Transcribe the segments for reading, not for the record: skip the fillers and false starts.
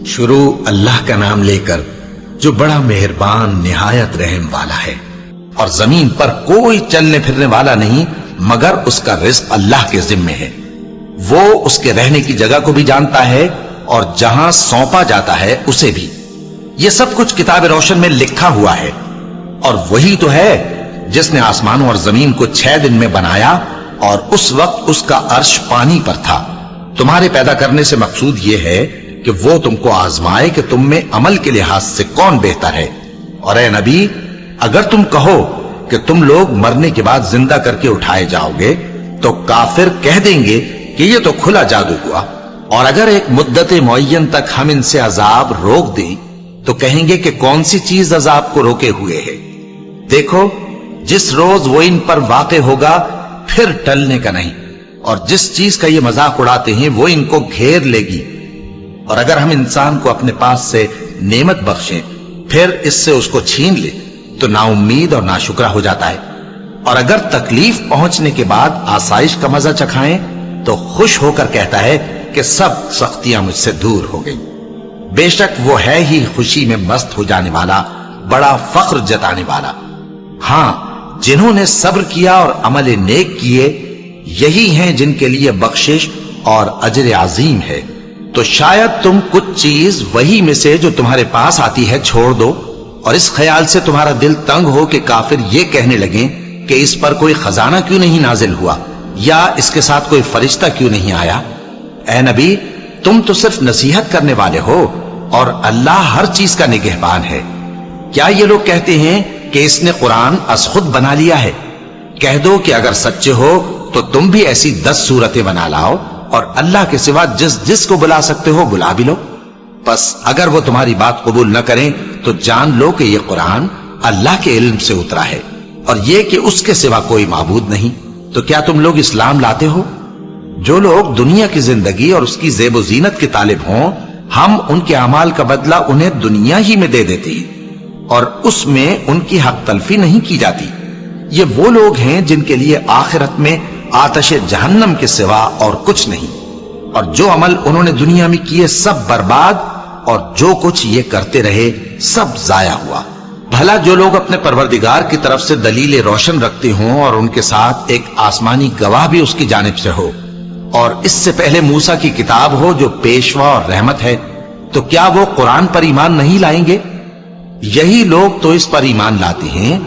شروع اللہ کا نام لے کر جو بڑا مہربان نہایت رحم والا ہے، اور زمین پر کوئی چلنے پھرنے والا نہیں مگر اس کا رزق اللہ کے ذمے ہے۔ وہ اس کے رہنے کی جگہ کو بھی جانتا ہے اور جہاں سونپا جاتا ہے اسے بھی۔ یہ سب کچھ کتاب روشن میں لکھا ہوا ہے۔ اور وہی تو ہے جس نے آسمانوں اور زمین کو 6 دن میں بنایا، اور اس وقت اس کا عرش پانی پر تھا۔ تمہارے پیدا کرنے سے مقصود یہ ہے کہ وہ تم کو آزمائے کہ تم میں عمل کے لحاظ سے کون بہتر ہے۔ اور اے نبی، اگر تم کہو کہ تم لوگ مرنے کے بعد زندہ کر کے اٹھائے جاؤ گے تو کافر کہہ دیں گے کہ یہ تو کھلا جادو ہوا، اور اگر ایک مدت معین تک ہم ان سے عذاب روک دیں تو کہیں گے کہ کون سی چیز عذاب کو روکے ہوئے ہے۔ دیکھو، جس روز وہ ان پر واقع ہوگا پھر ٹلنے کا نہیں، اور جس چیز کا یہ مذاق اڑاتے ہیں وہ ان کو گھیر لے گی۔ اور اگر ہم انسان کو اپنے پاس سے نعمت بخشیں پھر اس سے اس کو چھین لے تو نا امید اور ناشکرا ہو جاتا ہے، اور اگر تکلیف پہنچنے کے بعد آسائش کا مزہ چکھائیں تو خوش ہو کر کہتا ہے کہ سب سختیاں مجھ سے دور ہو گئی۔ بے شک وہ ہے ہی خوشی میں مست ہو جانے والا، بڑا فخر جتانے والا۔ ہاں، جنہوں نے صبر کیا اور عمل نیک کیے، یہی ہیں جن کے لیے بخشش اور اجر عظیم ہے۔ تو شاید تم کچھ چیز وہی میں سے جو تمہارے پاس آتی ہے چھوڑ دو، اور اس خیال سے تمہارا دل تنگ ہو کہ کافر یہ کہنے لگیں کہ اس پر کوئی خزانہ کیوں نہیں نازل ہوا، یا اس کے ساتھ کوئی فرشتہ کیوں نہیں آیا۔ اے نبی، تم تو صرف نصیحت کرنے والے ہو، اور اللہ ہر چیز کا نگہبان ہے۔ کیا یہ لوگ کہتے ہیں کہ اس نے قرآن از خود بنا لیا ہے؟ کہہ دو کہ اگر سچے ہو تو تم بھی ایسی 10 صورتیں بنا لاؤ، اور اللہ کے سوا جس جس کو بلا سکتے ہو بلا بھی لو۔ بس اگر وہ تمہاری بات قبول نہ کریں تو جان لو کہ یہ قرآن اللہ کے علم سے اترا ہے، اور یہ کہ اس کے سوا کوئی معبود نہیں۔ تو کیا تم لوگ اسلام لاتے ہو؟ جو لوگ دنیا کی زندگی اور اس کی زیب و زینت کے طالب ہوں، ہم ان کے اعمال کا بدلہ انہیں دنیا ہی میں دے دیتے ہیں، اور اس میں ان کی حق تلفی نہیں کی جاتی۔ یہ وہ لوگ ہیں جن کے لیے آخرت میں آتش جہنم کے سوا اور کچھ نہیں، اور جو عمل انہوں نے دنیا میں کیے سب برباد، اور جو کچھ یہ کرتے رہے سب ضائع ہوا۔ بھلا جو لوگ اپنے پروردگار کی طرف سے دلیل روشن رکھتے ہوں اور ان کے ساتھ ایک آسمانی گواہ بھی اس کی جانب سے ہو، اور اس سے پہلے موسیٰ کی کتاب ہو جو پیشوا اور رحمت ہے، تو کیا وہ قرآن پر ایمان نہیں لائیں گے؟ یہی لوگ تو اس پر ایمان لاتے ہیں،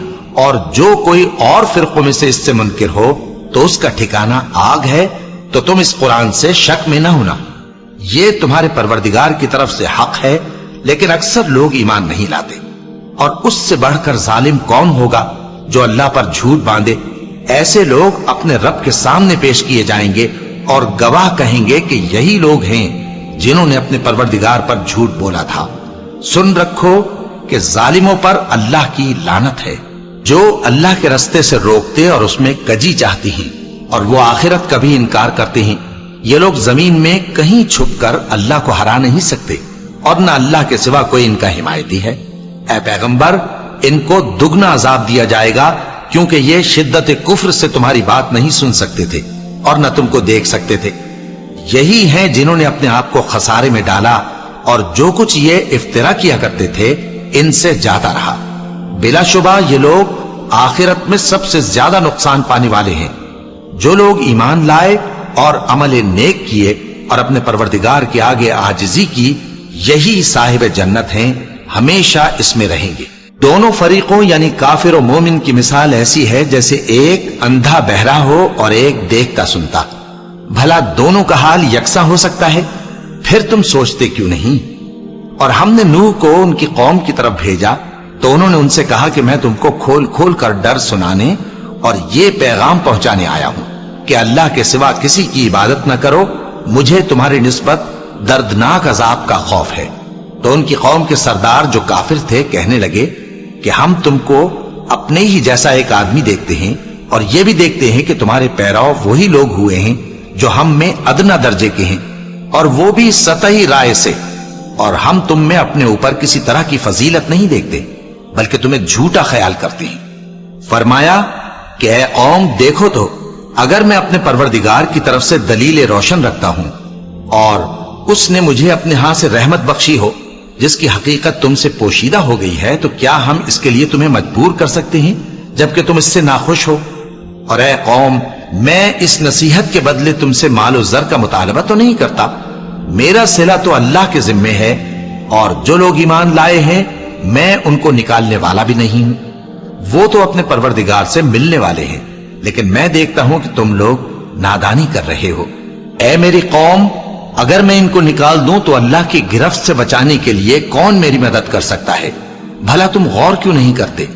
اور جو کوئی اور فرقوں میں سے اس سے منکر ہو تو اس کا ٹھکانہ آگ ہے۔ تو تم اس قرآن سے شک میں نہ ہونا، یہ تمہارے پروردگار کی طرف سے حق ہے، لیکن اکثر لوگ ایمان نہیں لاتے۔ اور اس سے بڑھ کر ظالم کون ہوگا جو اللہ پر جھوٹ باندھے؟ ایسے لوگ اپنے رب کے سامنے پیش کیے جائیں گے اور گواہ کہیں گے کہ یہی لوگ ہیں جنہوں نے اپنے پروردگار پر جھوٹ بولا تھا۔ سن رکھو کہ ظالموں پر اللہ کی لعنت ہے، جو اللہ کے رستے سے روکتے اور اس میں کجی چاہتی ہیں، اور وہ آخرت کا بھی انکار کرتے ہیں۔ یہ لوگ زمین میں کہیں چھپ کر اللہ کو ہرا نہیں سکتے، اور نہ اللہ کے سوا کوئی ان کا حمایتی ہے۔ اے پیغمبر، ان کو دگنا عذاب دیا جائے گا، کیونکہ یہ شدت کفر سے تمہاری بات نہیں سن سکتے تھے اور نہ تم کو دیکھ سکتے تھے۔ یہی ہیں جنہوں نے اپنے آپ کو خسارے میں ڈالا، اور جو کچھ یہ افترا کیا کرتے تھے ان سے جاتا رہا۔ بلا شبہ یہ لوگ آخرت میں سب سے زیادہ نقصان پانے والے ہیں۔ جو لوگ ایمان لائے اور عمل نیک کیے اور اپنے پروردگار کے آگے عاجزی کی، یہی صاحب جنت ہیں، ہمیشہ اس میں رہیں گے۔ دونوں فریقوں یعنی کافر و مومن کی مثال ایسی ہے جیسے ایک اندھا بہرا ہو اور ایک دیکھتا سنتا۔ بھلا دونوں کا حال یکساں ہو سکتا ہے؟ پھر تم سوچتے کیوں نہیں؟ اور ہم نے نوح کو ان کی قوم کی طرف بھیجا تو انہوں نے ان سے کہا کہ میں تم کو کھول کھول کر ڈر سنانے اور یہ پیغام پہنچانے آیا ہوں کہ اللہ کے سوا کسی کی عبادت نہ کرو، مجھے تمہاری نسبت دردناک عذاب کا خوف ہے۔ تو ان کی قوم کے سردار جو کافر تھے کہنے لگے کہ ہم تم کو اپنے ہی جیسا ایک آدمی دیکھتے ہیں، اور یہ بھی دیکھتے ہیں کہ تمہارے پیرو وہی لوگ ہوئے ہیں جو ہم میں ادنا درجے کے ہیں، اور وہ بھی سطحی رائے سے، اور ہم تم میں اپنے اوپر کسی طرح کی فضیلت نہیں دیکھتے بلکہ تمہیں جھوٹا خیال کرتے ہیں۔ فرمایا کہ اے قوم، دیکھو تو اگر میں اپنے پروردگار کی طرف سے دلیل روشن رکھتا ہوں اور اس نے مجھے اپنے ہاں سے رحمت بخشی ہو جس کی حقیقت تم سے پوشیدہ ہو گئی ہے، تو کیا ہم اس کے لیے تمہیں مجبور کر سکتے ہیں جبکہ تم اس سے ناخوش ہو؟ اور اے قوم، میں اس نصیحت کے بدلے تم سے مال و زر کا مطالبہ تو نہیں کرتا، میرا صلہ تو اللہ کے ذمے ہے، اور جو لوگ ایمان لائے ہیں میں ان کو نکالنے والا بھی نہیں ہوں، وہ تو اپنے پروردگار سے ملنے والے ہیں، لیکن میں دیکھتا ہوں کہ تم لوگ نادانی کر رہے ہو۔ اے میری قوم، اگر میں ان کو نکال دوں تو اللہ کی گرفت سے بچانے کے لیے کون میری مدد کر سکتا ہے؟ بھلا تم غور کیوں نہیں کرتے؟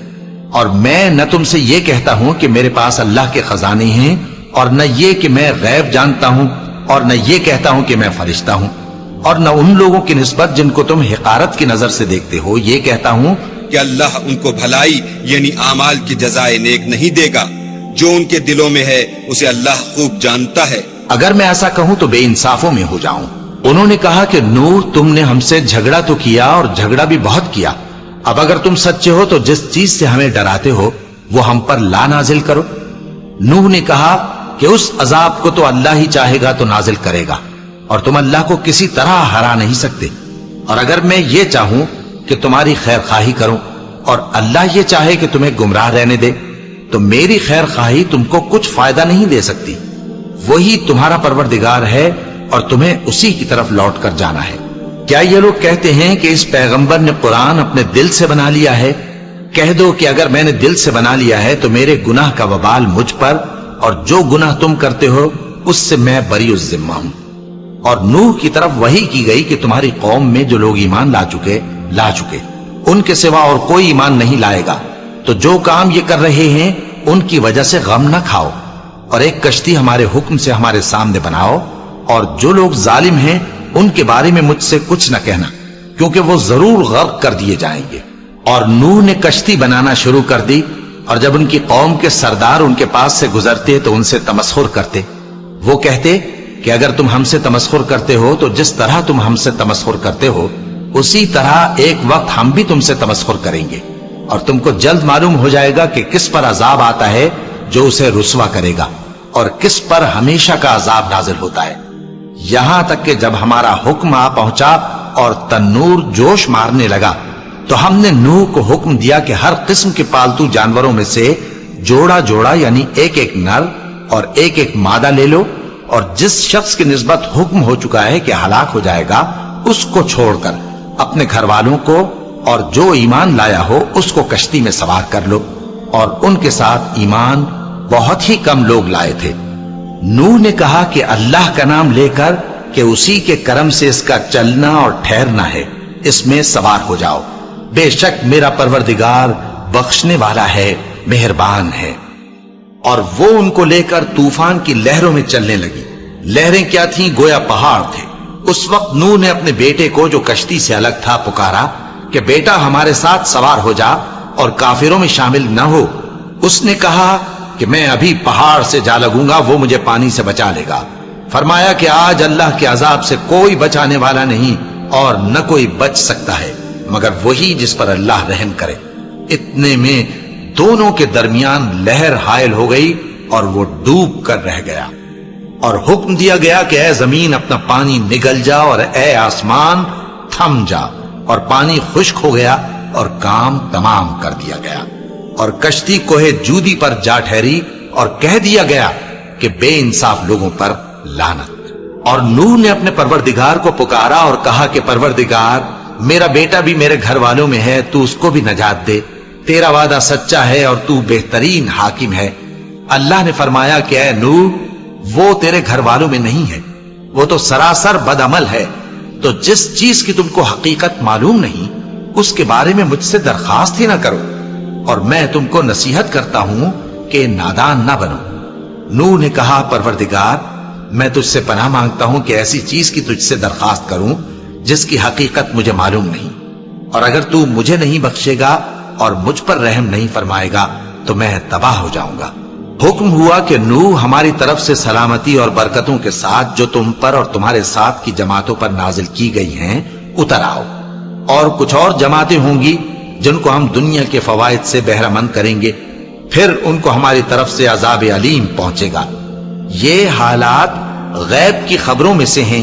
اور میں نہ تم سے یہ کہتا ہوں کہ میرے پاس اللہ کے خزانے ہیں، اور نہ یہ کہ میں غیب جانتا ہوں، اور نہ یہ کہتا ہوں کہ میں فرشتہ ہوں، اور نہ ان لوگوں کی نسبت جن کو تم حقارت کی نظر سے دیکھتے ہو یہ کہتا ہوں کہ اللہ ان کو بھلائی یعنی اعمال کی جزائے نیک نہیں دے گا، جو ان کے دلوں میں ہے اسے اللہ خوب جانتا ہے۔ اگر میں ایسا کہوں تو بے انصافوں میں ہو جاؤں۔ انہوں نے کہا کہ نوح، تم نے ہم سے جھگڑا تو کیا اور جھگڑا بھی بہت کیا، اب اگر تم سچے ہو تو جس چیز سے ہمیں ڈراتے ہو وہ ہم پر لا نازل کرو۔ نوح نے کہا کہ اس عذاب کو تو اللہ ہی چاہے گا تو نازل کرے گا، اور تم اللہ کو کسی طرح ہرا نہیں سکتے، اور اگر میں یہ چاہوں کہ تمہاری خیر خواہی کروں اور اللہ یہ چاہے کہ تمہیں گمراہ رہنے دے تو میری خیر خواہی تم کو کچھ فائدہ نہیں دے سکتی۔ وہی تمہارا پروردگار ہے اور تمہیں اسی کی طرف لوٹ کر جانا ہے۔ کیا یہ لوگ کہتے ہیں کہ اس پیغمبر نے قرآن اپنے دل سے بنا لیا ہے؟ کہہ دو کہ اگر میں نے دل سے بنا لیا ہے تو میرے گناہ کا وبال مجھ پر، اور جو گناہ تم کرتے ہو اس سے میں بری الذمہ ہوں۔ اور نوح کی طرف وحی کی گئی کہ تمہاری قوم میں جو لوگ ایمان لا چکے ان کے سوا اور کوئی ایمان نہیں لائے گا، تو جو کام یہ کر رہے ہیں ان کی وجہ سے غم نہ کھاؤ، اور ایک کشتی ہمارے حکم سے ہمارے سامنے بناؤ، اور جو لوگ ظالم ہیں ان کے بارے میں مجھ سے کچھ نہ کہنا، کیونکہ وہ ضرور غرق کر دیے جائیں گے۔ اور نوح نے کشتی بنانا شروع کر دی، اور جب ان کی قوم کے سردار ان کے پاس سے گزرتے تو ان سے تمسخر کرتے۔ وہ کہتے کہ اگر تم ہم سے تمسخر کرتے ہو تو جس طرح تم ہم سے تمسخر کرتے ہو اسی طرح ایک وقت ہم بھی تم سے تمسخر کریں گے، اور تم کو جلد معلوم ہو جائے گا کہ کس پر عذاب آتا ہے جو اسے رسوا کرے گا، اور کس پر ہمیشہ کا عذاب نازل ہوتا ہے۔ یہاں تک کہ جب ہمارا حکم آ پہنچا اور تنور جوش مارنے لگا تو ہم نے نوح کو حکم دیا کہ ہر قسم کے پالتو جانوروں میں سے جوڑا جوڑا یعنی ایک ایک نر اور ایک ایک مادہ لے لو، اور جس شخص کی نسبت حکم ہو چکا ہے کہ ہلاک ہو جائے گا اس کو چھوڑ کر اپنے گھر والوں کو اور جو ایمان لایا ہو اس کو کشتی میں سوار کر لو۔ اور ان کے ساتھ ایمان بہت ہی کم لوگ لائے تھے۔ نوح نے کہا کہ اللہ کا نام لے کر کہ اسی کے کرم سے اس کا چلنا اور ٹھہرنا ہے، اس میں سوار ہو جاؤ، بے شک میرا پروردگار بخشنے والا ہے، مہربان ہے۔ اور وہ ان کو لے کر طوفان کی لہروں میں چلنے لگی۔ لہریں کیا تھیں؟ گویا پہاڑ تھے۔ اس وقت نوح نے اپنے بیٹے کو جو کشتی سے الگ تھا پکارا کہ بیٹا ہمارے ساتھ سوار ہو جا اور کافروں میں شامل نہ ہو۔ اس نے کہا کہ میں ابھی پہاڑ سے جا لگوں گا، وہ مجھے پانی سے بچا لے گا۔ فرمایا کہ آج اللہ کے عذاب سے کوئی بچانے والا نہیں اور نہ کوئی بچ سکتا ہے مگر وہی جس پر اللہ رحم کرے۔ اتنے میں دونوں کے درمیان لہر حائل ہو گئی اور وہ ڈوب کر رہ گیا، اور حکم دیا گیا کہ اے زمین اپنا پانی نگل جا، اور اے آسمان تھم جا، اور پانی خشک ہو گیا اور کام تمام کر دیا گیا، اور کشتی کوہ جودی پر جا ٹھہری، اور کہہ دیا گیا کہ بے انصاف لوگوں پر لعنت۔ اور نوح نے اپنے پروردگار کو پکارا اور کہا کہ پروردگار، میرا بیٹا بھی میرے گھر والوں میں ہے، تو اس کو بھی نجات دے، تیرا وعدہ سچا ہے اور تو بہترین حاکم ہے۔ اللہ نے فرمایا کہ اے نوح، وہ تیرے گھر والوں میں نہیں ہے، وہ تو سراسر بد عمل ہے، تو جس چیز کی تم کو حقیقت معلوم نہیں اس کے بارے میں مجھ سے درخواست ہی نہ کرو، اور میں تم کو نصیحت کرتا ہوں کہ نادان نہ بنو۔ نوح نے کہا پروردگار، میں تجھ سے پناہ مانگتا ہوں کہ ایسی چیز کی تجھ سے درخواست کروں جس کی حقیقت مجھے معلوم نہیں، اور اگر تو مجھے نہیں بخشے گا اور مجھ پر رحم نہیں فرمائے گا تو میں تباہ ہو جاؤں گا۔ حکم ہوا کہ نوح ہماری طرف سے سلامتی اور برکتوں کے ساتھ جو تم پر اور تمہارے ساتھ کی جماعتوں پر نازل کی گئی ہیں اتر آؤ، اور کچھ اور جماعتیں ہوں گی جن کو ہم دنیا کے فوائد سے بہرہ مند کریں گے، پھر ان کو ہماری طرف سے عذاب علیم پہنچے گا۔ یہ حالات غیب کی خبروں میں سے ہیں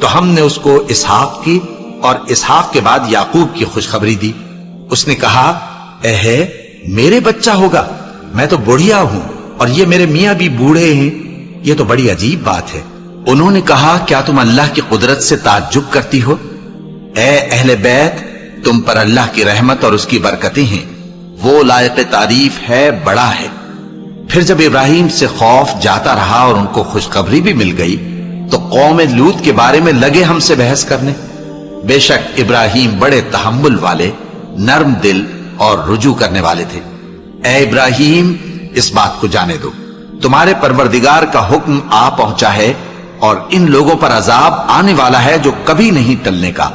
تو ہم نے اس کو اسحاق کی اور اسحاق کے بعد یعقوب کی خوشخبری دی۔ اس نے کہا اے میرے بچہ ہوگا، میں تو بڑھیا ہوں اور یہ میرے میاں بھی بوڑھے ہیں، یہ تو بڑی عجیب بات ہے۔ انہوں نے کہا کیا تم اللہ کی قدرت سے تعجب کرتی ہو؟ اے اہل بیت، تم پر اللہ کی رحمت اور اس کی برکتیں ہیں، وہ لائق تعریف ہے، بڑا ہے۔ پھر جب ابراہیم سے خوف جاتا رہا اور ان کو خوشخبری بھی مل گئی تو قوم لوط کے بارے میں لگے ہم سے بحث کرنے۔ بے شک ابراہیم بڑے تحمل والے، نرم دل اور رجوع کرنے والے تھے۔ اے ابراہیم، اس بات کو جانے دو، تمہارے پروردگار کا حکم آ پہنچا ہے اور ان لوگوں پر عذاب آنے والا ہے جو کبھی نہیں ٹلنے کا۔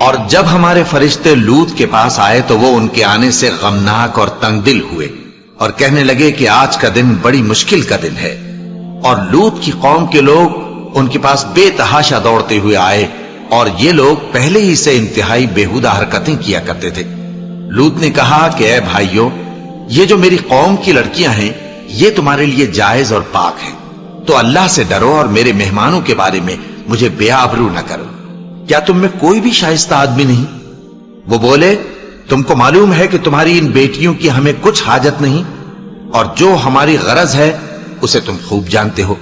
اور جب ہمارے فرشتے لوط کے پاس آئے تو وہ ان کے آنے سے غمناک اور تنگ دل ہوئے اور کہنے لگے کہ آج کا دن بڑی مشکل کا دن ہے۔ اور لوط کی قوم کے لوگ ان کے پاس بے تحاشا دوڑتے ہوئے آئے اور یہ لوگ پہلے ہی سے انتہائی بےہودہ حرکتیں کیا کرتے تھے۔ لوط نے کہا کہ اے بھائیو، یہ جو میری قوم کی لڑکیاں ہیں یہ تمہارے لیے جائز اور پاک ہیں، تو اللہ سے ڈرو اور میرے مہمانوں کے بارے میں مجھے بے آبرو نہ کرو۔ کیا تم میں کوئی بھی شائستہ آدمی نہیں؟ وہ بولے تم کو معلوم ہے کہ تمہاری ان بیٹیوں کی ہمیں کچھ حاجت نہیں، اور جو ہماری غرض ہے اسے تم خوب جانتے ہو۔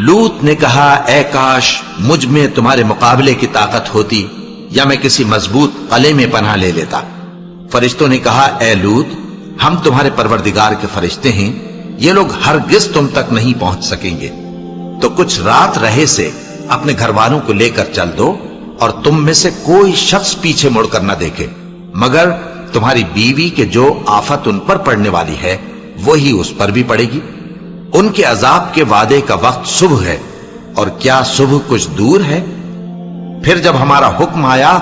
لوط نے کہا اے کاش مجھ میں تمہارے مقابلے کی طاقت ہوتی یا میں کسی مضبوط قلعے میں پناہ لے لیتا۔ فرشتوں نے کہا اے لوط، ہم تمہارے پروردگار کے فرشتے ہیں، یہ لوگ ہرگز تم تک نہیں پہنچ سکیں گے، تو کچھ رات رہے سے اپنے گھر والوں کو لے کر چل دو اور تم میں سے کوئی شخص پیچھے مڑ کر نہ دیکھے مگر تمہاری بیوی کے جو آفت ان پر پڑنے والی ہے وہی اس پر بھی پڑے گی۔ ان کے عذاب کے وعدے کا وقت صبح ہے، اور کیا صبح کچھ دور ہے؟ پھر جب ہمارا حکم آیا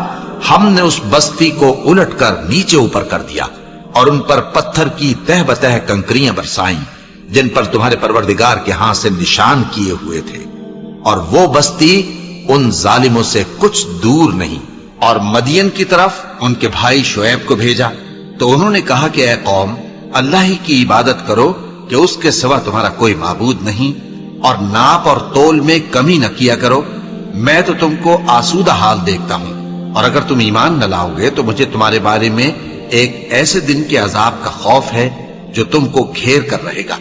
ہم نے اس بستی کو الٹ کر نیچے اوپر کر دیا اور ان پر پتھر کی تہ بتہ کنکریاں برسائیں جن پر تمہارے پروردگار کے ہاں سے نشان کیے ہوئے تھے، اور وہ بستی ان ظالموں سے کچھ دور نہیں۔ اور مدین کی طرف ان کے بھائی شعیب کو بھیجا تو انہوں نے کہا کہ اے قوم، اللہ ہی کی عبادت کرو کہ اس کے سوا تمہارا کوئی معبود نہیں، اور ناپ اور تول میں کمی نہ کیا کرو، میں تو تم کو آسودہ حال دیکھتا ہوں، اور اگر تم ایمان نہ لاؤ گے تو مجھے تمہارے بارے میں ایک ایسے دن کے عذاب کا خوف ہے جو تم کو گھیر کر رہے گا۔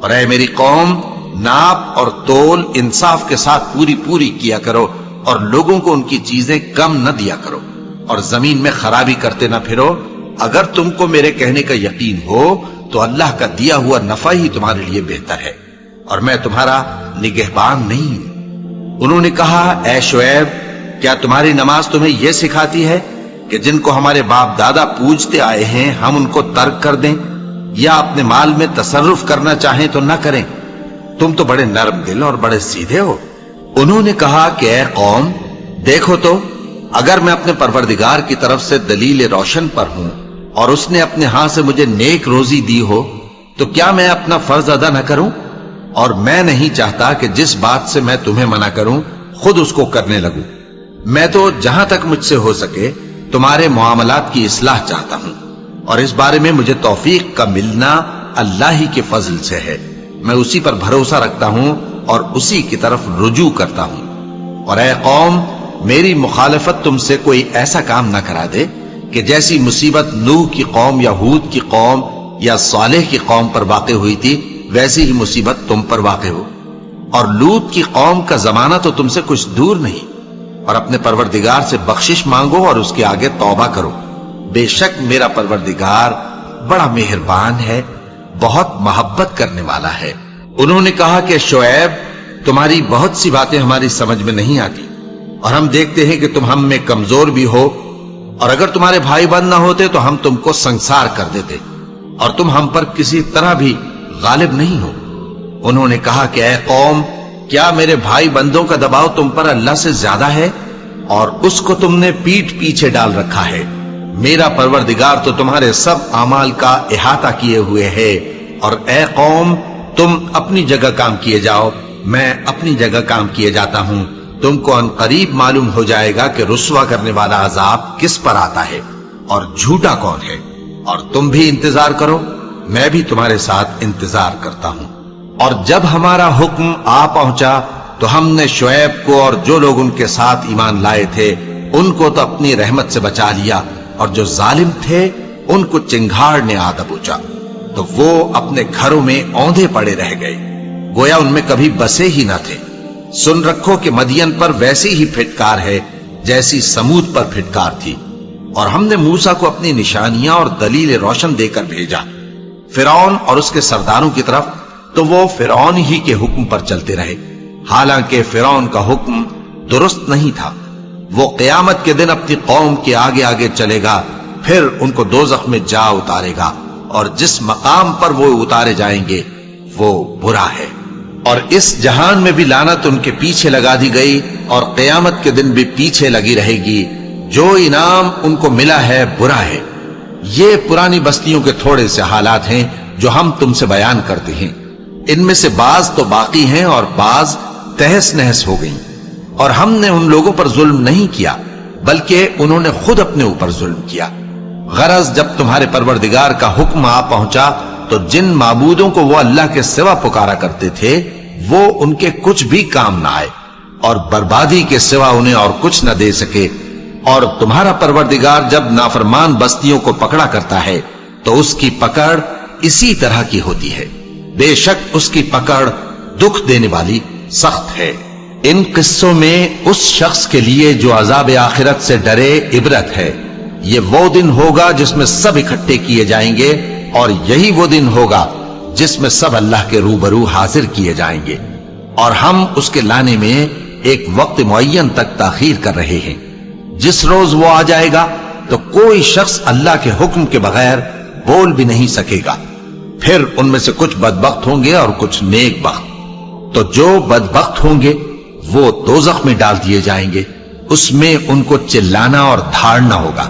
اور اے میری قوم، ناپ اور تول انصاف کے ساتھ پوری پوری کیا کرو، اور لوگوں کو ان کی چیزیں کم نہ دیا کرو، اور زمین میں خرابی کرتے نہ پھرو۔ اگر تم کو میرے کہنے کا یقین ہو تو اللہ کا دیا ہوا نفع ہی تمہارے لیے بہتر ہے، اور میں تمہارا نگہبان نہیں ہوں۔ انہوں نے کہا اے شعیب، کیا تمہاری نماز تمہیں یہ سکھاتی ہے کہ جن کو ہمارے باپ دادا پوجتے آئے ہیں ہم ان کو ترک کر دیں، یا اپنے مال میں تصرف کرنا چاہیں تو نہ کریں؟ تم تو بڑے نرم دل اور بڑے سیدھے ہو۔ انہوں نے کہا کہ اے قوم، دیکھو تو اگر میں اپنے پروردگار کی طرف سے دلیل روشن پر ہوں اور اس نے اپنے ہاں سے مجھے نیک روزی دی ہو تو کیا میں اپنا فرض ادا نہ کروں؟ اور میں نہیں چاہتا کہ جس بات سے میں تمہیں منع کروں خود اس کو کرنے لگوں۔ میں تو جہاں تک مجھ سے ہو سکے تمہارے معاملات کی اصلاح چاہتا ہوں، اور اس بارے میں مجھے توفیق کا ملنا اللہ ہی کے فضل سے ہے۔ میں اسی پر بھروسہ رکھتا ہوں اور اسی کی طرف رجوع کرتا ہوں۔ اور اے قوم، میری مخالفت تم سے کوئی ایسا کام نہ کرا دے کہ جیسی مصیبت نوح کی قوم یا ہود کی قوم یا صالح کی قوم پر واقع ہوئی تھی ویسی ہی مصیبت تم پر واقع ہو۔ اور لوط کی قوم کا زمانہ تو تم سے کچھ دور نہیں۔ اور اپنے پروردگار سے بخشش مانگو اور اس کے آگے توبہ کرو، بے شک میرا پروردگار بڑا مہربان ہے، بہت محبت کرنے والا ہے۔ انہوں نے کہا کہ شعیب، تمہاری بہت سی باتیں ہماری سمجھ میں نہیں آتی، اور ہم دیکھتے ہیں کہ تم ہم میں کمزور بھی ہو، اور اگر تمہارے بھائی بند نہ ہوتے تو ہم تم کو سنسار کر دیتے، اور تم ہم پر کسی طرح بھی غالب نہیں ہو۔ انہوں نے کہا کہ اے قوم، کیا میرے بھائی بندوں کا دباؤ تم پر اللہ سے زیادہ ہے، اور اس کو تم نے پیٹھ پیچھے ڈال رکھا ہے؟ میرا پروردگار تو تمہارے سب اعمال کا احاطہ کیے ہوئے ہے۔ اور اے قوم، تم اپنی جگہ کام کیے جاؤ، میں اپنی جگہ کام کیے جاتا ہوں۔ تم کو ان قریب معلوم ہو جائے گا کہ رسوا کرنے والا عذاب کس پر آتا ہے اور جھوٹا کون ہے۔ اور تم بھی انتظار کرو، میں بھی تمہارے ساتھ انتظار کرتا ہوں۔ اور جب ہمارا حکم آ پہنچا تو ہم نے شعیب کو اور جو لوگ ان کے ساتھ ایمان لائے تھے ان کو تو اپنی رحمت سے بچا لیا، اور جو ظالم تھے ان کو چنگھاڑ نے آ دبوچا، تو وہ اپنے گھروں میں اوندھے پڑے رہ گئے، گویا ان میں کبھی بسے ہی نہ تھے۔ سن رکھو کہ مدین پر ویسی ہی پھٹکار ہے جیسی سمود پر پھٹکار تھی، اور ہم نے موسیٰ کو اپنی نشانیاں اور دلیل روشن دے کر بھیجا فرعون اور اس کے سرداروں کی طرف، تو وہ فرعون ہی کے حکم پر چلتے رہے، حالانکہ فرعون کا حکم درست نہیں تھا۔ وہ قیامت کے دن اپنی قوم کے آگے آگے چلے گا، پھر ان کو دوزخ میں جا اتارے گا، اور جس مقام پر وہ اتارے جائیں گے وہ برا ہے۔ اور اس جہان میں بھی لعنت ان کے پیچھے لگا دی گئی، اور قیامت کے دن بھی پیچھے لگی رہے گی، جو انعام ان کو ملا ہے برا ہے۔ یہ پرانی بستیوں کے تھوڑے سے حالات ہیں جو ہم تم سے بیان کرتے ہیں، ان میں سے بعض تو باقی ہیں اور بعض تہس نہس ہو گئیں، اور ہم نے ان لوگوں پر ظلم نہیں کیا بلکہ انہوں نے خود اپنے اوپر ظلم کیا۔ غرض جب تمہارے پروردگار کا حکم آ پہنچا تو جن معبودوں کو وہ اللہ کے سوا پکارا کرتے تھے وہ ان کے کچھ بھی کام نہ آئے، اور بربادی کے سوا انہیں اور کچھ نہ دے سکے۔ اور تمہارا پروردگار جب نافرمان بستیوں کو پکڑا کرتا ہے تو اس کی پکڑ اسی طرح کی ہوتی ہے، بے شک اس کی پکڑ دکھ دینے والی سخت ہے۔ ان قصوں میں اس شخص کے لیے جو عذاب آخرت سے ڈرے عبرت ہے۔ یہ وہ دن ہوگا جس میں سب اکٹھے کیے جائیں گے، اور یہی وہ دن ہوگا جس میں سب اللہ کے روبرو حاضر کیے جائیں گے، اور ہم اس کے لانے میں ایک وقت معین تک تاخیر کر رہے ہیں۔ جس روز وہ آ جائے گا تو کوئی شخص اللہ کے حکم کے بغیر بول بھی نہیں سکے گا۔ پھر ان میں سے کچھ بدبخت ہوں گے اور کچھ نیک بخت، تو جو بدبخت ہوں گے وہ دوزخ میں ڈال دیے جائیں گے، اس میں ان کو چلانا اور دھاڑنا ہوگا۔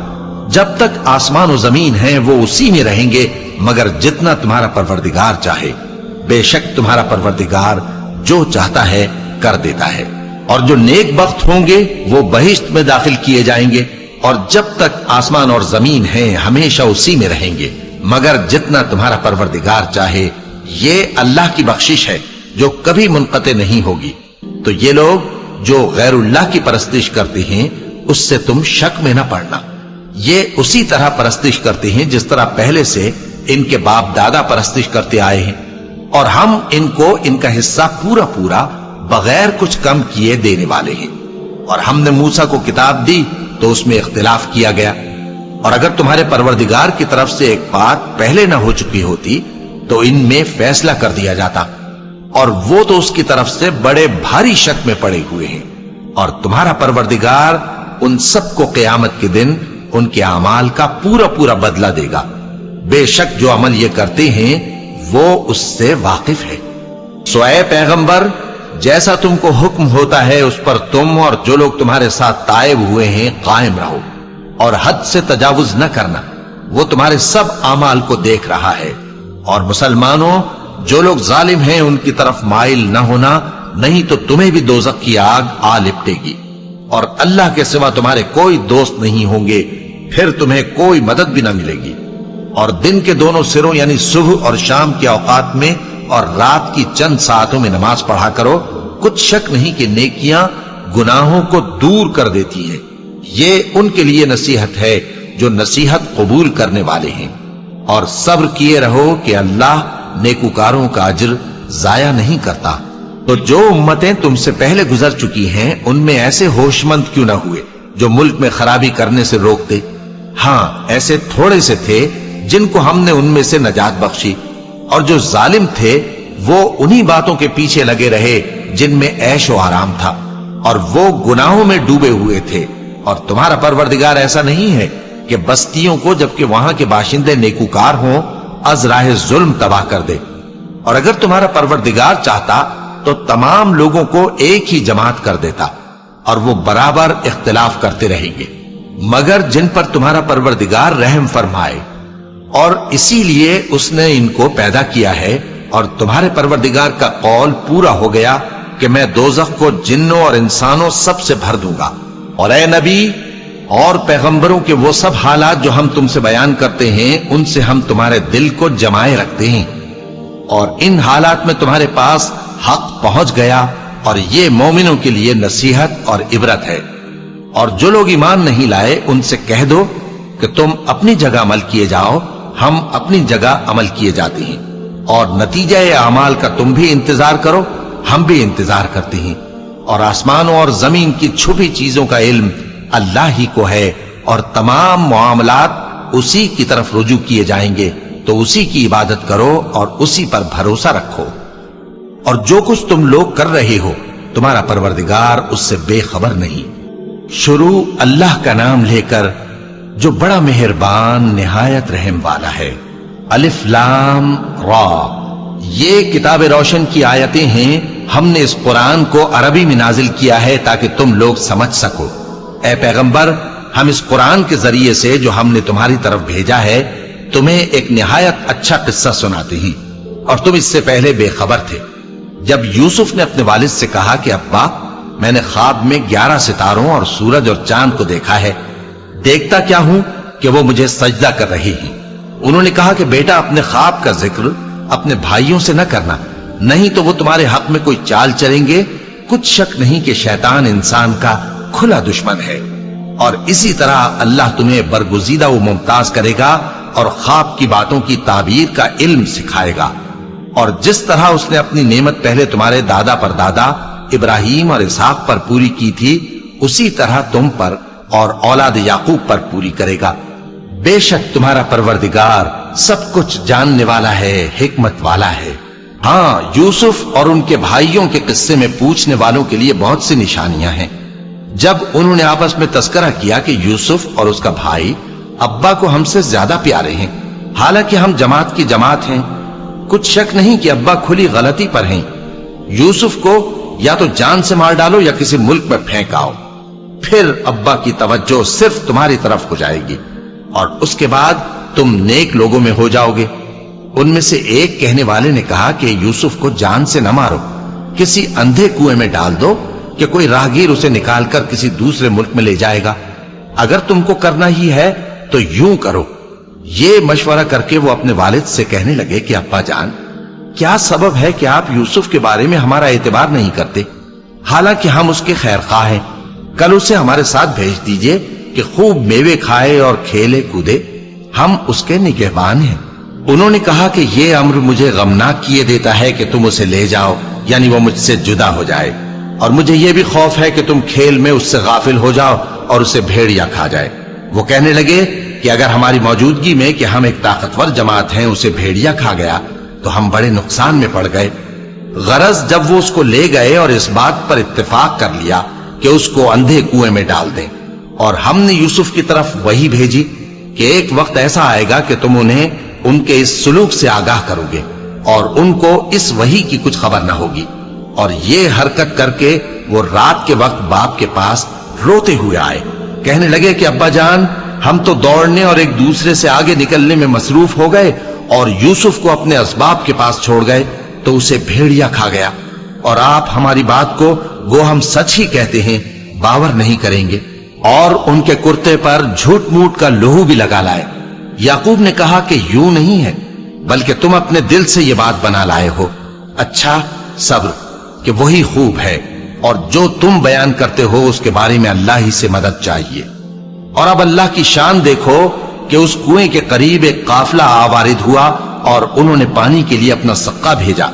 جب تک آسمان و زمین ہیں وہ اسی میں رہیں گے مگر جتنا تمہارا پروردگار چاہے، بے شک تمہارا پروردگار جو چاہتا ہے کر دیتا ہے۔ اور جو نیک بخت ہوں گے وہ بہشت میں داخل کیے جائیں گے، اور جب تک آسمان اور زمین ہیں ہمیشہ اسی میں رہیں گے مگر جتنا تمہارا پروردگار چاہے۔ یہ اللہ کی بخشش ہے جو کبھی منقطع نہیں ہوگی۔ تو یہ لوگ جو غیر اللہ کی پرستش کرتے ہیں اس سے تم شک میں نہ پڑنا، یہ اسی طرح پرستش کرتے ہیں جس طرح پہلے سے ان کے باپ دادا پرستش کرتے آئے ہیں، اور ہم ان کو ان کا حصہ پورا پورا بغیر کچھ کم کیے دینے والے ہیں۔ اور ہم نے موسیٰ کو کتاب دی تو اس میں اختلاف کیا گیا، اور اگر تمہارے پروردگار کی طرف سے ایک بات پہلے نہ ہو چکی ہوتی تو ان میں فیصلہ کر دیا جاتا، اور وہ تو اس کی طرف سے بڑے بھاری شک میں پڑے ہوئے ہیں۔ اور تمہارا پروردگار ان سب کو قیامت کے دن ان کے اعمال کا پورا پورا بدلہ دے گا، بے شک جو عمل یہ کرتے ہیں وہ اس سے واقف ہے۔ سو اے پیغمبر، جیسا تم کو حکم ہوتا ہے اس پر تم اور جو لوگ تمہارے ساتھ تائب ہوئے ہیں قائم رہو، اور حد سے تجاوز نہ کرنا، وہ تمہارے سب اعمال کو دیکھ رہا ہے۔ اور مسلمانوں، جو لوگ ظالم ہیں ان کی طرف مائل نہ ہونا، نہیں تو تمہیں بھی دوزخ کی آگ آ لپٹے گی، اور اللہ کے سوا تمہارے کوئی دوست نہیں ہوں گے، پھر تمہیں کوئی مدد بھی نہ ملے گی۔ اور دن کے دونوں سروں یعنی صبح اور شام کے اوقات میں اور رات کی چند ساعتوں میں نماز پڑھا کرو، کچھ شک نہیں کہ نیکیاں گناہوں کو دور کر دیتی ہیں۔ یہ ان کے لیے نصیحت ہے جو نصیحت قبول کرنے والے ہیں، اور صبر کیے رہو کہ اللہ نیکوکاروں کا اجر ضائع نہیں کرتا۔ تو جو امتیں تم سے پہلے گزر چکی ہیں ان میں ایسے ہوش مند کیوں نہ ہوئے جو ملک میں خرابی کرنے سے روکتے؟ ہاں، ایسے تھوڑے سے تھے جن کو ہم نے ان میں سے نجات بخشی، اور جو ظالم تھے وہ انہی باتوں کے پیچھے لگے رہے جن میں عیش و آرام تھا، اور وہ گناہوں میں ڈوبے ہوئے تھے۔ اور تمہارا پروردگار ایسا نہیں ہے کہ بستیوں کو جبکہ وہاں کے باشندے نیکوکار ہوں از راہ ظلم تباہ کر دے، اور اگر تمہارا پروردگار چاہتا تو تمام لوگوں کو ایک ہی جماعت کر دیتا، اور وہ برابر اختلاف کرتے رہیں گے، مگر جن پر تمہارا پروردگار رحم فرمائے، اور اسی لیے اس نے ان کو پیدا کیا ہے۔ اور تمہارے پروردگار کا قول پورا ہو گیا کہ میں دوزخ کو جنوں اور انسانوں سب سے بھر دوں گا۔ اور اے نبی اور پیغمبروں کے وہ سب حالات جو ہم تم سے بیان کرتے ہیں ان سے ہم تمہارے دل کو جمائے رکھتے ہیں، اور ان حالات میں تمہارے پاس حق پہنچ گیا اور یہ مومنوں کے لیے نصیحت اور عبرت ہے۔ اور جو لوگ ایمان نہیں لائے ان سے کہہ دو کہ تم اپنی جگہ عمل کیے جاؤ، ہم اپنی جگہ عمل کیے جاتے ہیں، اور نتیجہ اعمال کا تم بھی انتظار کرو، ہم بھی انتظار کرتے ہیں۔ اور آسمانوں اور زمین کی چھپی چیزوں کا علم اللہ ہی کو ہے، اور تمام معاملات اسی کی طرف رجوع کیے جائیں گے، تو اسی کی عبادت کرو اور اسی پر بھروسہ رکھو۔ اور جو کچھ تم لوگ کر رہے ہو تمہارا پروردگار اس سے بے خبر نہیں۔ شروع اللہ کا نام لے کر جو بڑا مہربان نہایت رحم والا ہے۔ الف لام را، یہ کتاب روشن کی آیتیں ہیں، ہم نے اس قرآن کو عربی میں نازل کیا ہے تاکہ تم لوگ سمجھ سکو۔ اے پیغمبر، ہم اس قرآن کے ذریعے سے جو ہم نے تمہاری طرف بھیجا ہے تمہیں ایک نہایت اچھا قصہ سناتے ہیں، اور تم اس سے پہلے بے خبر تھے۔ جب یوسف نے اپنے والد سے کہا کہ ابا، میں نے خواب میں 11 ستاروں اور سورج اور چاند کو دیکھا ہے، دیکھتا کیا ہوں کہ وہ مجھے سجدہ کر رہی ہیں۔ انہوں نے کہا کہ بیٹا، اپنے خواب کا ذکر اپنے بھائیوں سے نہ کرنا، نہیں تو وہ تمہارے حق میں کوئی چال چلیں گے۔ کچھ شک نہیں کہ شیطان انسان کا کھلا دشمن ہے، اور اسی طرح اللہ تمہیں برگزیدہ و ممتاز کرے گا اور خواب کی باتوں کی تعبیر کا علم سکھائے گا۔ اور جس طرح اس نے اپنی نعمت پہلے تمہارے دادا پر دادا ابراہیم اور اسحاق پر پوری کی تھی، اسی طرح تم پر اور اولاد یعقوب پر پوری کرے گا۔ بے شک تمہارا پروردگار سب کچھ جاننے والا ہے، حکمت والا ہے۔ ہاں، یوسف اور ان کے بھائیوں کے قصے میں پوچھنے والوں کے لیے بہت سی نشانیاں ہیں۔ جب انہوں نے آپس میں تذکرہ کیا کہ یوسف اور اس کا بھائی ابا کو ہم سے زیادہ پیارے ہیں، حالانکہ ہم جماعت کی جماعت ہیں، کچھ شک نہیں کہ ابا کھلی غلطی پر ہیں۔ یوسف کو یا تو جان سے مار ڈالو یا کسی ملک میں پھینک آؤ، پھر ابا کی توجہ صرف تمہاری طرف ہو جائے گی، اور اس کے بعد تم نیک لوگوں میں ہو جاؤ گے۔ ان میں سے ایک کہنے والے نے کہا کہ یوسف کو جان سے نہ مارو، کسی اندھے کنویں میں ڈال دو کہ کوئی راہگیر اسے نکال کر کسی دوسرے ملک میں لے جائے گا۔ اگر تم کو کرنا ہی ہے تو یوں کرو۔ یہ مشورہ کر کے وہ اپنے والد سے کہنے لگے کہ ابا جان، کیا سبب ہے کہ آپ یوسف کے بارے میں ہمارا اعتبار نہیں کرتے، حالانکہ ہم اس کے خیر خواہ ہیں؟ کل اسے ہمارے ساتھ بھیج دیجئے کہ خوب میوے کھائے اور کھیلے کودے، ہم اس کے نگہبان ہیں۔ انہوں نے کہا کہ یہ امر مجھے غمناک کیے دیتا ہے کہ تم اسے لے جاؤ، یعنی وہ مجھ سے جدا ہو جائے، اور مجھے یہ بھی خوف ہے کہ تم کھیل میں اس سے غافل ہو جاؤ اور اسے بھیڑیا کھا جائے۔ وہ کہنے لگے کہ اگر ہماری موجودگی میں کہ ہم ایک طاقتور جماعت ہیں اسے بھیڑیا کھا گیا تو ہم بڑے نقصان میں پڑ گئے۔ غرض جب وہ اس کو لے گئے اور اس بات پر اتفاق کر لیا کہ اس کو اندھے کنویں میں ڈال دیں، اور ہم نے یوسف کی طرف وحی بھیجی کہ ایک وقت ایسا آئے گا کہ تم انہیں ان کے اس سلوک سے آگاہ کرو گے، اور ان کو اس وحی کی کچھ خبر نہ ہوگی۔ اور یہ حرکت کر کے وہ رات کے وقت باپ کے پاس روتے ہوئے آئے، کہنے لگے کہ ابا جان، ہم تو دوڑنے اور ایک دوسرے سے آگے نکلنے میں مصروف ہو گئے اور یوسف کو اپنے اسباب کے پاس چھوڑ گئے تو اسے بھیڑیا کھا گیا، اور آپ ہماری بات کو گو ہم سچ ہی کہتے ہیں باور نہیں کریں گے۔ اور ان کے کرتے پر جھوٹ موٹ کا لہو بھی لگا لائے۔ یعقوب نے کہا کہ یوں نہیں ہے، بلکہ تم اپنے دل سے یہ بات بنا لائے ہو۔ اچھا، صبر، کہ وہی خوب ہے، اور جو تم بیان کرتے ہو اس کے بارے میں اللہ ہی سے مدد چاہیے۔ اور اب اللہ کی شان دیکھو کہ اس کنویں کے قریب ایک قافلہ آوارد ہوا اور انہوں نے پانی کے لیے اپنا سقا بھیجا،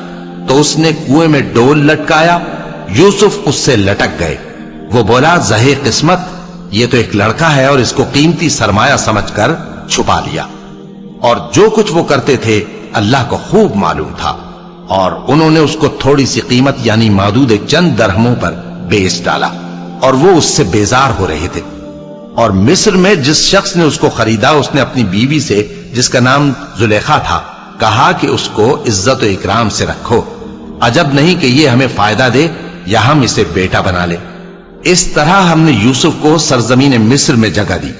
تو اس نے کنویں میں ڈول لٹکایا، یوسف اس سے لٹک گئے۔ وہ بولا، زہے قسمت، یہ تو ایک لڑکا ہے، اور اس کو قیمتی سرمایہ سمجھ کر چھپا لیا۔ اور جو کچھ وہ کرتے تھے اللہ کو خوب معلوم تھا، اور انہوں نے اس کو تھوڑی سی قیمت یعنی معدود چند درہموں پر بیچ ڈالا، اور وہ اس سے بیزار ہو رہے تھے۔ اور مصر میں جس شخص نے اس کو خریدا، اس نے اپنی بیوی سے جس کا نام زلیخا تھا کہا کہ اس کو عزت و اکرام سے رکھو، عجب نہیں کہ یہ ہمیں فائدہ دے یا ہم اسے بیٹا بنا لے۔ اس طرح ہم نے یوسف کو سرزمین مصر میں جگہ دی،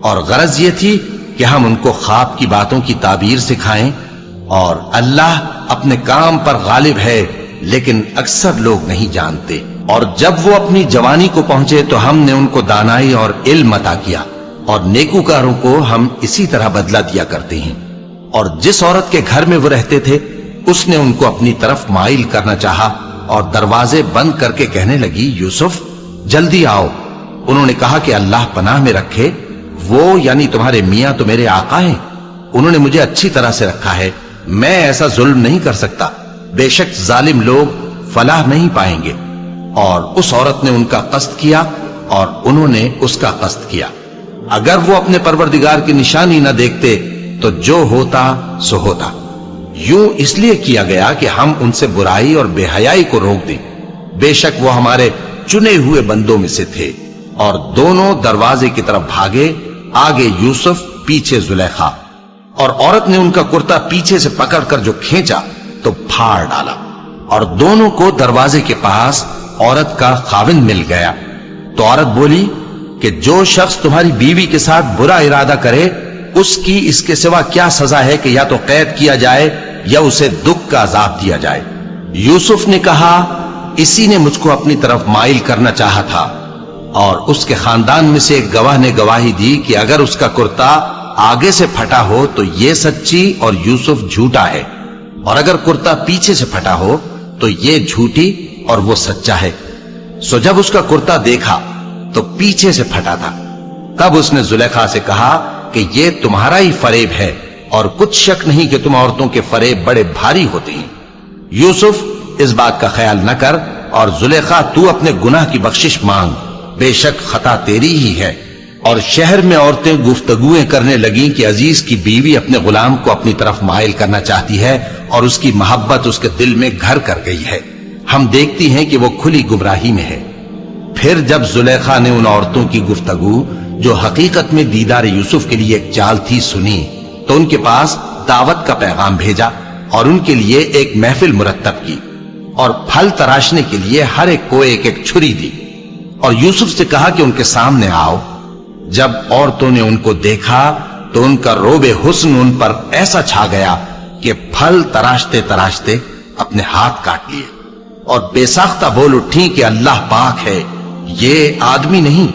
اور غرض یہ تھی کہ ہم ان کو خواب کی باتوں کی تعبیر سکھائیں۔ اور اللہ اپنے کام پر غالب ہے، لیکن اکثر لوگ نہیں جانتے۔ اور جب وہ اپنی جوانی کو پہنچے تو ہم نے ان کو دانائی اور علم عطا کیا، اور نیکوکاروں کو ہم اسی طرح بدلہ دیا کرتے ہیں۔ اور جس عورت کے گھر میں وہ رہتے تھے اس نے ان کو اپنی طرف مائل کرنا چاہا، اور دروازے بند کر کے کہنے لگی یوسف جلدی آؤ۔ انہوں نے کہا کہ اللہ پناہ میں رکھے، وہ یعنی تمہارے میاں تو میرے آقا ہیں، انہوں نے مجھے اچھی طرح سے رکھا ہے، میں ایسا ظلم نہیں کر سکتا، بے شک ظالم لوگ فلاح نہیں پائیں گے۔ اور اس عورت نے ان کا قصد کیا اور انہوں نے اس کا قصد کیا۔ اگر وہ اپنے پروردگار کی نشانی نہ دیکھتے تو جو ہوتا سو ہوتا۔ یوں اس لیے کیا گیا کہ ہم ان سے برائی اور بے حیائی کو روک دیں، بے شک وہ ہمارے چنے ہوئے بندوں میں سے تھے۔ اور دونوں دروازے کی طرف بھاگے، آگے یوسف پیچھے زلیخا، اور عورت نے ان کا کرتا پیچھے سے پکڑ کر جو کھینچا تو پھاڑ ڈالا، اور دونوں کو دروازے کے پاس عورت کا خاوند مل گیا۔ تو عورت بولی کہ جو شخص تمہاری بیوی کے ساتھ برا ارادہ کرے اس کی اس کے سوا کیا سزا ہے کہ یا تو قید کیا جائے یا اسے دکھ کا عذاب دیا جائے۔ یوسف نے کہا اسی نے مجھ کو اپنی طرف مائل کرنا چاہا تھا، اور اس کے خاندان میں سے ایک گواہ نے گواہی دی کہ اگر اس کا کرتا آگے سے پھٹا ہو تو یہ سچی اور یوسف جھوٹا ہے، اور اگر کرتا پیچھے سے پھٹا ہو تو یہ جھوٹی اور وہ سچا ہے۔ سو جب اس کا کرتا دیکھا تو پیچھے سے پھٹا تھا، تب اس نے زلیخا سے کہا کہ یہ تمہارا ہی فریب ہے، اور کچھ شک نہیں کہ تم عورتوں کے فریب بڑے بھاری ہوتے ہیں۔ یوسف اس بات کا خیال نہ کر، اور زلیخا تو اپنے گناہ کی بخشش مانگ، بے شک خطا تیری ہی ہے۔ اور شہر میں عورتیں گفتگویں کرنے لگیں کہ عزیز کی بیوی اپنے غلام کو اپنی طرف مائل کرنا چاہتی ہے اور اس کی محبت اس کے دل میں گھر کر گئی ہے، ہم دیکھتی ہیں کہ وہ کھلی گمراہی میں ہے۔ پھر جب زلیخا نے ان عورتوں کی گفتگو جو حقیقت میں دیدار یوسف کے لیے ایک چال تھی سنی، تو ان کے پاس دعوت کا پیغام بھیجا اور ان کے لیے ایک محفل مرتب کی، اور پھل تراشنے کے لیے ہر ایک کو ایک ایک چھری دی، اور یوسف سے کہا کہ ان کے سامنے آؤ۔ جب عورتوں نے ان کو دیکھا تو ان کا روب حسن ان پر ایسا چھا گیا کہ پھل تراشتے تراشتے اپنے ہاتھ کاٹ لیے، اور بے ساختہ بول اٹھی کہ اللہ پاک ہے، یہ آدمی نہیں،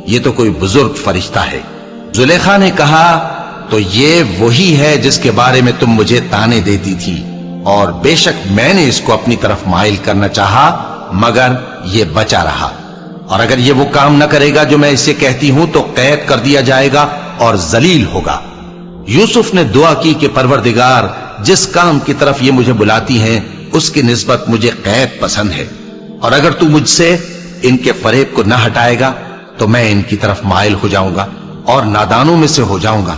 یہ تو کوئی بزرگ فرشتہ ہے۔ زلیخا نے کہا تو یہ وہی ہے جس کے بارے میں تم مجھے تانے دیتی تھی، اور بے شک میں نے اس کو اپنی طرف مائل کرنا چاہا مگر یہ بچا رہا، اور اگر یہ وہ کام نہ کرے گا جو میں اسے کہتی ہوں تو قید کر دیا جائے گا اور ذلیل ہوگا۔ یوسف نے دعا کی کہ پروردگار جس کام کی طرف یہ مجھے بلاتی ہیں اس کی نسبت مجھے قید پسند ہے، اور اگر تو مجھ سے ان کے فریب کو نہ ہٹائے گا تو میں ان کی طرف مائل ہو جاؤں گا اور نادانوں میں سے ہو جاؤں گا۔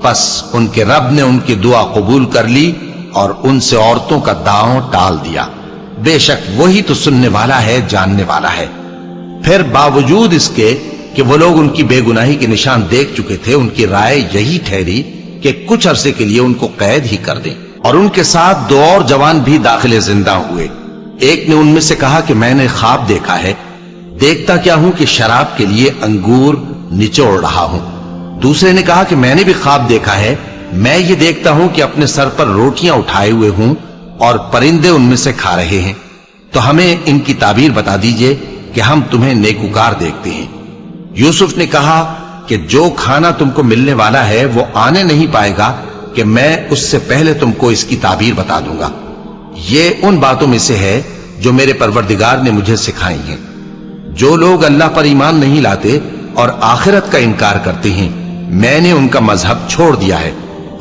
پس ان کے رب نے ان کی دعا قبول کر لی اور ان سے عورتوں کا داؤں ٹال دیا، بے شک وہی تو سننے والا ہے، جاننے والا ہے۔ پھر باوجود اس کے کہ وہ لوگ ان کی بے گناہی کے نشان دیکھ چکے تھے، ان کی رائے یہی ٹھہری کہ کچھ عرصے کے لیے ان کو قید ہی کر دیں، اور ان کے ساتھ دو اور جوان بھی داخل زندہ ہوئے۔ ایک نے ان میں سے کہا کہ میں نے خواب دیکھا ہے، دیکھتا کیا ہوں کہ شراب کے لیے انگور نچوڑ رہا ہوں۔ دوسرے نے کہا کہ میں نے بھی خواب دیکھا ہے، میں یہ دیکھتا ہوں کہ اپنے سر پر روٹیاں اٹھائے ہوئے ہوں اور پرندے ان میں سے کھا رہے ہیں، تو ہمیں ان کی تعبیر بتا دیجئے کہ ہم تمہیں نیکوکار دیکھتے ہیں۔ یوسف نے کہا کہ جو کھانا تم کو ملنے والا ہے وہ آنے نہیں پائے گا کہ میں اس سے پہلے تم کو اس کی تعبیر بتا دوں گا۔ یہ ان باتوں میں سے ہے جو میرے پروردگار نے مجھے سکھائی ہیں۔ جو لوگ اللہ پر ایمان نہیں لاتے اور آخرت کا انکار کرتے ہیں، میں نے ان کا مذہب چھوڑ دیا ہے،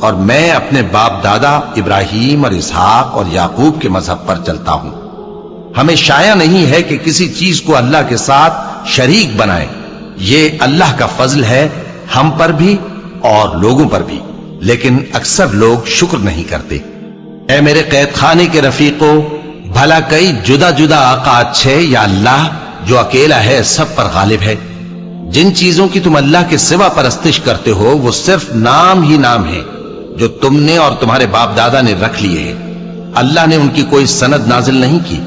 اور میں اپنے باپ دادا ابراہیم اور اسحاق اور یعقوب کے مذہب پر چلتا ہوں۔ ہمیں شایع نہیں ہے کہ کسی چیز کو اللہ کے ساتھ شریک بنائیں، یہ اللہ کا فضل ہے ہم پر بھی اور لوگوں پر بھی، لیکن اکثر لوگ شکر نہیں کرتے۔ اے میرے قید خانے کے رفیقو، بھلا کئی جدا جدا آقا اچھے یا اللہ جو اکیلا ہے سب پر غالب ہے؟ جن چیزوں کی تم اللہ کے سوا پرستش کرتے ہو وہ صرف نام ہی نام ہے جو تم نے اور تمہارے باپ دادا نے رکھ لیے ہیں، اللہ نے ان کی کوئی سند نازل نہیں کی۔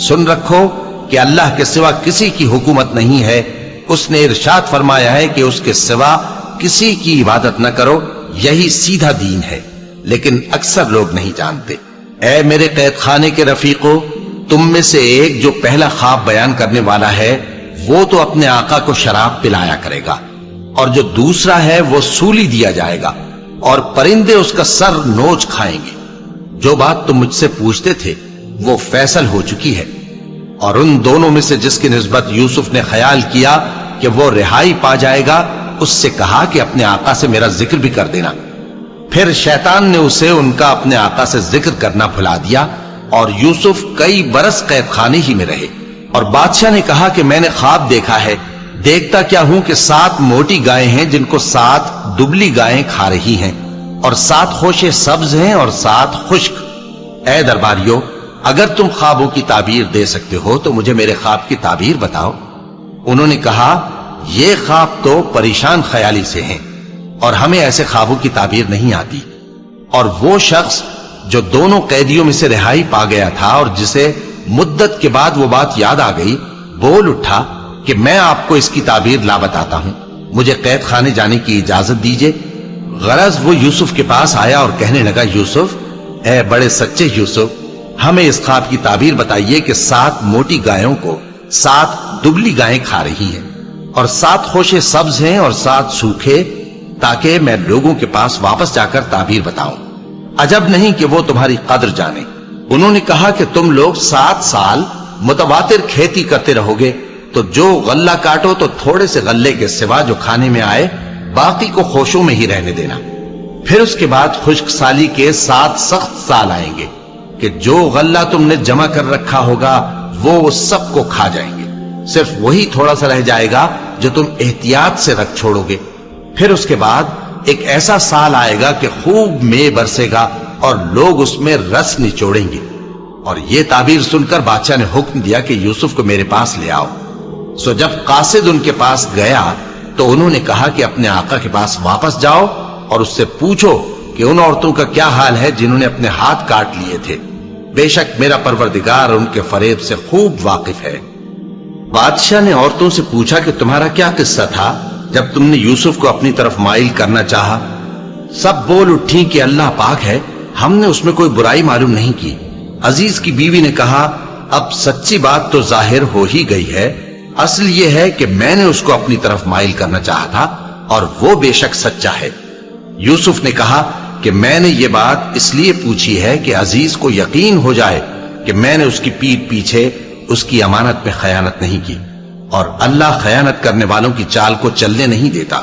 سن رکھو کہ اللہ کے سوا کسی کی حکومت نہیں ہے، اس نے ارشاد فرمایا ہے کہ اس کے سوا کسی کی عبادت نہ کرو، یہی سیدھا دین ہے، لیکن اکثر لوگ نہیں جانتے۔ اے میرے قید خانے کے رفیقو، تم میں سے ایک جو پہلا خواب بیان کرنے والا ہے وہ تو اپنے آقا کو شراب پلایا کرے گا، اور جو دوسرا ہے وہ سولی دیا جائے گا اور پرندے اس کا سر نوچ کھائیں گے۔ جو بات تم مجھ سے پوچھتے تھے وہ فیصل ہو چکی ہے، اور ان دونوں میں سے جس کی نسبت یوسف نے خیال کیا کہ وہ رہائی پا جائے گا، اس سے کہا کہ اپنے آقا سے میرا ذکر بھی کر دینا۔ پھر شیطان نے اسے ان کا اپنے آقا سے ذکر کرنا بھلا دیا، اور یوسف کئی برس قید خانے ہی میں رہے۔ اور بادشاہ نے کہا کہ میں نے خواب دیکھا ہے، دیکھتا کیا ہوں کہ 7 موٹی گائیں ہیں جن کو 7 دبلی گائیں کھا رہی ہیں، اور 7 خوشے سبز ہیں اور 7 خشک۔ اے درباریوں، اگر تم خوابوں کی تعبیر دے سکتے ہو تو مجھے میرے خواب کی تعبیر بتاؤ۔ انہوں نے کہا، یہ خواب تو پریشان خیالی سے ہیں اور ہمیں ایسے خوابوں کی تعبیر نہیں آتی۔ اور وہ شخص جو دونوں قیدیوں میں سے رہائی پا گیا تھا اور جسے مدت کے بعد وہ بات یاد آ گئی، بول اٹھا کہ میں آپ کو اس کی تعبیر لا بتاتا ہوں، مجھے قید خانے جانے کی اجازت دیجیے۔ غرض وہ یوسف کے پاس آیا اور کہنے لگا، یوسف، اے بڑے سچے یوسف، ہمیں اس خواب کی تعبیر بتائیے کہ 7 موٹی گایوں کو 7 دبلی گائیں کھا رہی ہیں، اور 7 خوشے سبز ہیں اور 7 سوکھے، تاکہ میں لوگوں کے پاس واپس جا کر تعبیر بتاؤں۔ عجب نہیں کہ وہ تمہاری قدر جانے۔ انہوں نے کہا کہ تم لوگ 7 سال متواتر کھیتی کرتے رہو گے، تو جو غلہ کاٹو تو تھوڑے سے غلے کے سوا جو کھانے میں آئے باقی کو خوشوں میں ہی رہنے دینا۔ پھر اس کے بعد خشک سالی کے 7 سخت سال آئیں گے کہ جو غلہ تم نے جمع کر رکھا ہوگا وہ سب کو کھا جائیں گے، صرف وہی تھوڑا سا رہ جائے گا جو تم احتیاط سے رکھ چھوڑو گے۔ پھر اس کے بعد ایک ایسا سال آئے گا کہ خوب مے برسے گا اور لوگ اس میں رس نچوڑیں گے۔ اور یہ تعبیر سن کر بادشاہ نے حکم دیا کہ یوسف کو میرے پاس لے آؤ۔ سو جب قاصد ان کے پاس گیا تو انہوں نے کہا کہ اپنے آقا کے پاس واپس جاؤ اور اس سے پوچھو کہ ان عورتوں کا کیا حال ہے جنہوں نے اپنے ہاتھ کاٹ لیے تھے، بے شک میرا پروردگار ان کے فریب سے خوب واقف ہے۔ بادشاہ نے عورتوں سے پوچھا کہ تمہارا کیا قصہ تھا جب تم نے یوسف کو اپنی طرف مائل کرنا چاہا؟ سب بول اٹھی کہ اللہ پاک ہے، ہم نے اس میں کوئی برائی معلوم نہیں کی۔ عزیز کی بیوی نے کہا، اب سچی بات تو ظاہر ہو ہی گئی ہے، اصل یہ ہے کہ میں نے اس کو اپنی طرف مائل کرنا چاہا تھا اور وہ بے شک سچا ہے۔ یوسف نے کہا کہ میں نے یہ بات اس لیے پوچھی ہے کہ عزیز کو یقین ہو جائے کہ میں نے اس کی پیٹھ پیچھے اس کی امانت میں خیانت نہیں کی، اور اللہ خیانت کرنے والوں کی چال کو چلنے نہیں دیتا۔